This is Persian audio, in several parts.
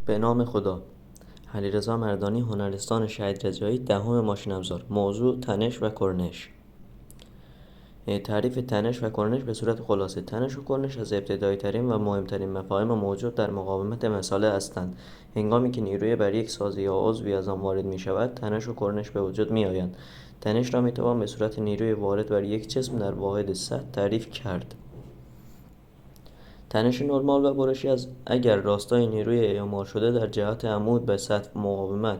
به نام خدا. علیرضا مردانی، هنرستان شهید رجایی، دهم ماشین افزار. موضوع تنش و کرنش. تعریف تنش و کرنش به صورت خلاصه: تنش و کرنش از ابتدایی ترین و مهمترین مفاهیم موجود در مقاومت مساله هستند. هنگامی که نیروی بر یک سازه یا عضوی از آن وارد می شود، تنش و کرنش به وجود می آیند. تنش را می توان به صورت نیروی وارد بر یک جسم در واحد سطح تعریف کرد. تنش نرمال و برشی اگر راستای نیروی اعمال شده در جهت عمود به سطح مقاومت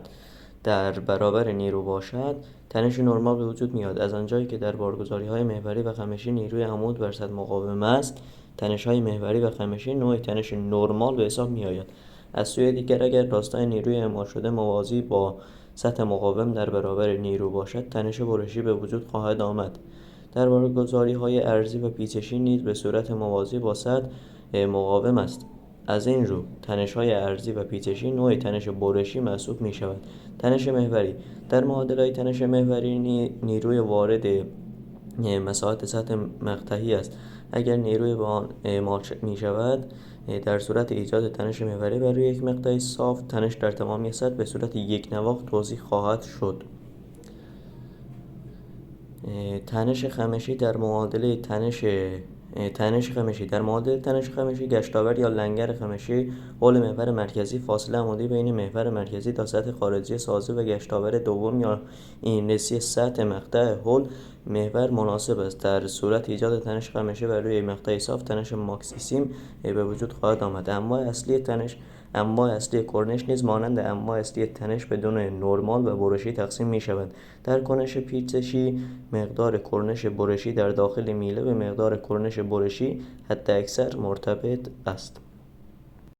در برابر نیرو باشد، تنش نرمال به وجود میاد. از آنجایی که در بارگذاری‌های محوری و خمشی نیروی عمود بر سطح مقاوم است، تنش‌های محوری و خمشی نوع تنش نرمال به حساب می‌آید. از سوی دیگر اگر راستای نیروی اعمال شده موازی با سطح مقاوم در برابر نیرو باشد، تنش برشی به وجود خواهد آمد. در بارگذاری‌های ارضی و پیچشی نیز به صورت موازی با سطح مقاوم است. از این رو تنش‌های ارضی و پیچشی نوع تنش برشی محسوب می‌شود. تنش محوری: در معادلای تنش محوری نیروی وارد مساحت سطح مقطعی است. اگر نیروی به آن اعمال می‌شود، در صورت ایجاد تنش محوری بر روی یک مقطع صاف، تنش در تمامی سطح به صورت یک نواخت توزیع خواهد شد. تنش خمشی در معادله تنش خمشی گشتاور یا لنگر خمشی حول محور مرکزی، فاصله عمودی بین محور مرکزی تا سطح خارجی سازه و گشتاور دوم یا ایمنسی سطح مقطع حول محور مناسب است. در صورت ایجاد تنش خمشی بر روی مقطع صاف، تنش ماکسیسیم به وجود خواهد آمد. انواع اصلی کرنش نیز مانند انواع اصلی تنش به دو نوع: نرمال و برشی تقسیم می‌شوند. در کرنش پیچشی، مقدار کرنش برشی در داخل میله به مقدار کرنش برشی حداکثر مرتبط است.